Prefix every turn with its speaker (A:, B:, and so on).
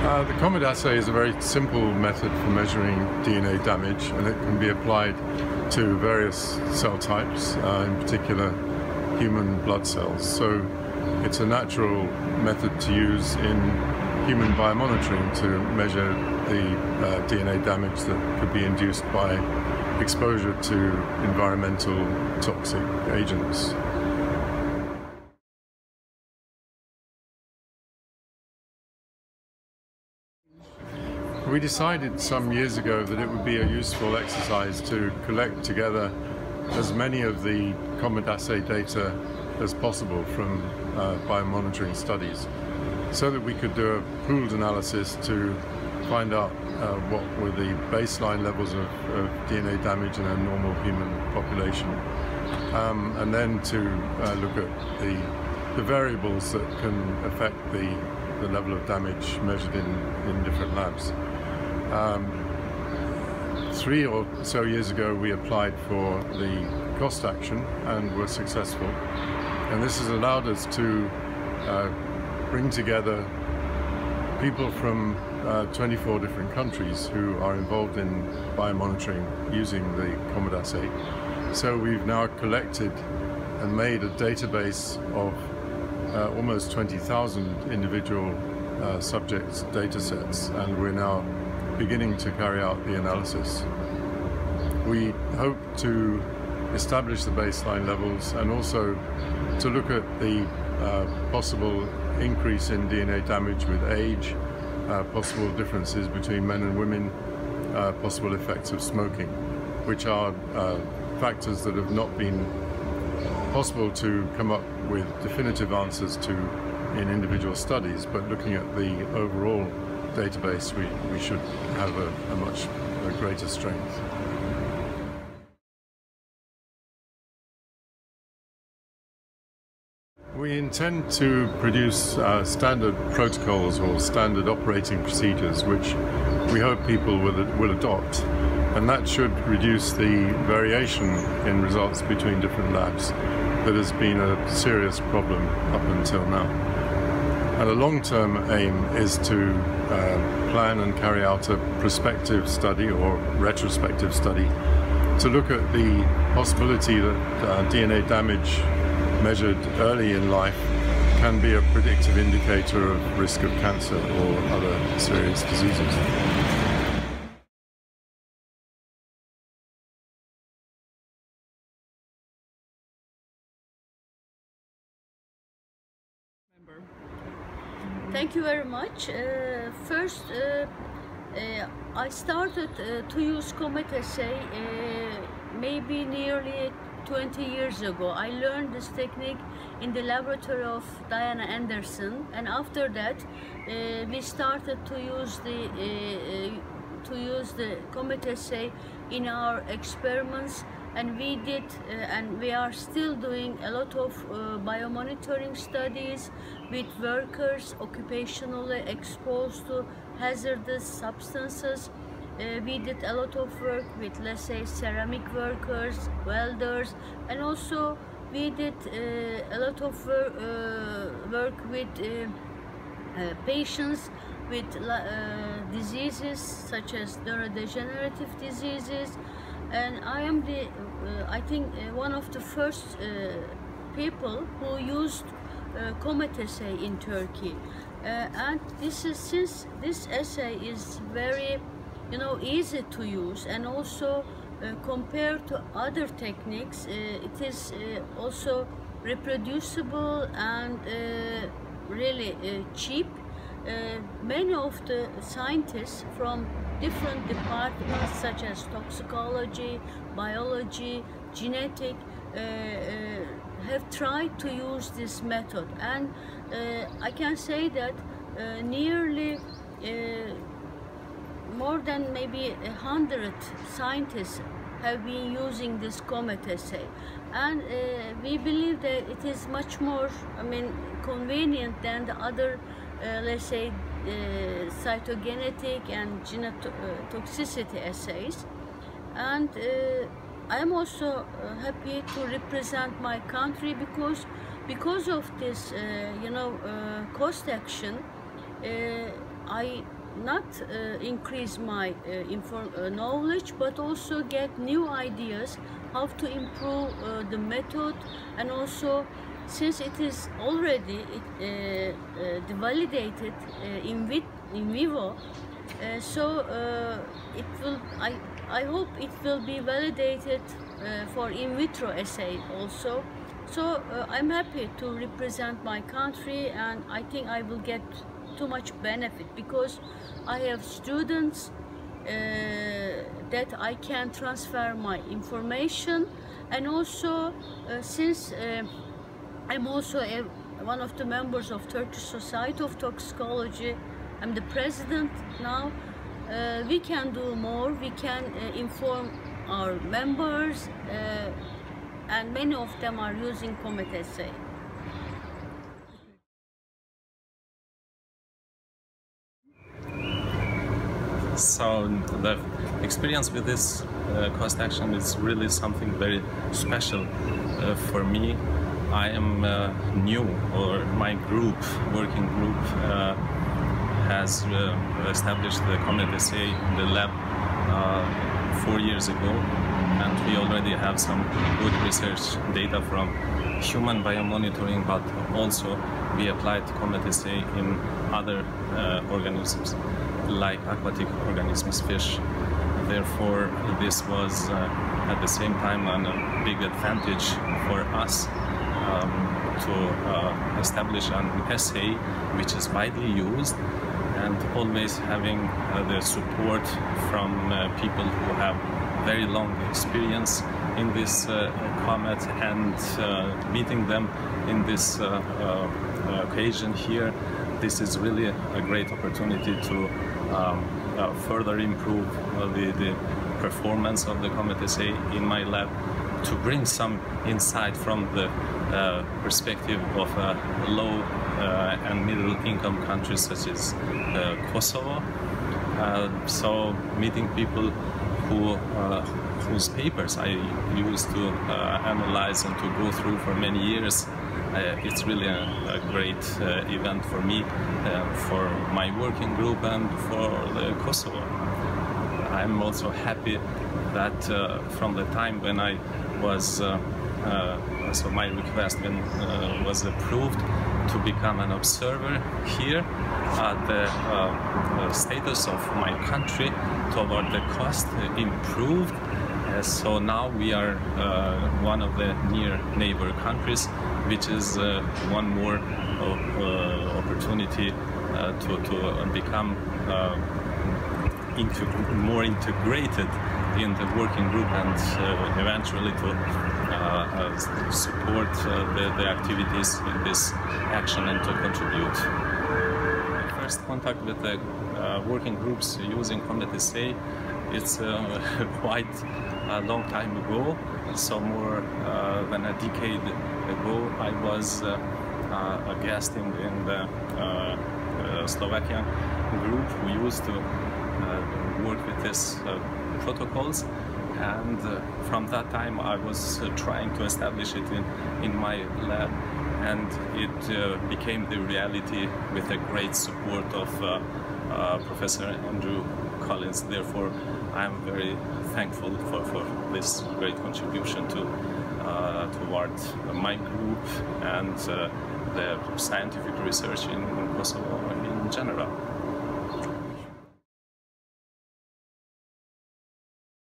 A: The comet assay is a very simple method for measuring DNA damage, and it can be applied to various cell types, in particular human blood cells. So it's a natural method to use in human biomonitoring to measure the DNA damage that could be induced by exposure to environmental toxic agents. We decided some years ago that it would be a useful exercise to collect together as many of the comet assay data as possible from biomonitoring studies, so that we could do a pooled analysis to find out what were the baseline levels of DNA damage in a normal human population, and then to look at the variables that can affect the level of damage measured in different labs. 3 or so years ago we applied for the cost action and were successful, and this has allowed us to bring together people from 24 different countries who are involved in biomonitoring using the comet assay. So we've now collected and made a database of almost 20,000 individual subjects data sets, and we're now beginning to carry out the analysis. We hope to establish the baseline levels and also to look at the possible increase in DNA damage with age, possible differences between men and women, possible effects of smoking, which are factors that have not been possible to come up with definitive answers to in individual studies, but looking at the overall database, we should have a much greater strength. We intend to produce standard protocols or standard operating procedures, which we hope people will adopt, and that should reduce the variation in results between different labs that has been a serious problem up until now. And a long-term aim is to plan and carry out a prospective study or retrospective study to look at the possibility that DNA damage measured early in life can be a predictive indicator of risk of cancer or other serious diseases.
B: Thank you very much. First, I started to use comet assay maybe nearly 20 years ago. I learned this technique in the laboratory of Diana Anderson, and after that we started to use the comet assay in our experiments, and we did and we are still doing a lot of biomonitoring studies with workers occupationally exposed to hazardous substances. We did a lot of work with, let's say, ceramic workers, welders, and also we did a lot of work with patients with diseases such as neurodegenerative diseases. And I am I think one of the first people who used comet assay in Turkey. And this is, since this assay is very easy to use, and also compared to other techniques, it is also reproducible and really cheap. Many of the scientists from different departments such as toxicology, biology, genetic have tried to use this method, and I can say that nearly more than maybe 100 scientists have been using this comet assay, and we believe that it is much more, convenient than the other, let's say, cytogenetic and genotoxicity assays. And I am also happy to represent my country because of this, cost action. I not increase my knowledge, but also get new ideas how to improve the method, and also since it is already validated in vivo, so it will. I hope it will be validated for in vitro assay also. So I'm happy to represent my country, and I think I will get too much benefit because I have students that I can transfer my information, and also since I'm also one of the members of Turkish Society of Toxicology, I'm the president now. We can do more. We can inform our members, and many of them are using comet assay.
C: So the experience with this cost action is really something very special for me. I am new, or my group, working group, has established the comet assay in the lab 4 years ago, and we already have some good research data from human biomonitoring, but also we applied comet assay in other organisms like aquatic organisms, fish. Therefore, this was at the same time a big advantage for us to establish an assay which is widely used, and always having the support from people who have very long experience in this comet, and meeting them in this occasion here. This is really a great opportunity to further improve the performance of the comet assay in my lab, to bring some insight from the perspective of low and middle income countries such as Kosovo. So meeting people whose papers I used to analyze and to go through for many years, it's really a great event for me, for my working group, and for Kosovo. I'm also happy that from the time when I was, so my request was approved to become an observer here, the status of my country toward the cost improved. So now we are one of the near neighbor countries, which is one more opportunity to become more integrated in the working group, and eventually to support the activities in this action and to contribute. My first contact with the working groups using comet assay, it's quite a long time ago, so more than a decade ago. I was a guest in the Slovakian group who used to work with these protocols, and from that time I was trying to establish it in my lab, and it became the reality with the great support of Professor Andrew Collins. Therefore, I'm very thankful for this great contribution toward my group and the scientific research in Kosovo in general.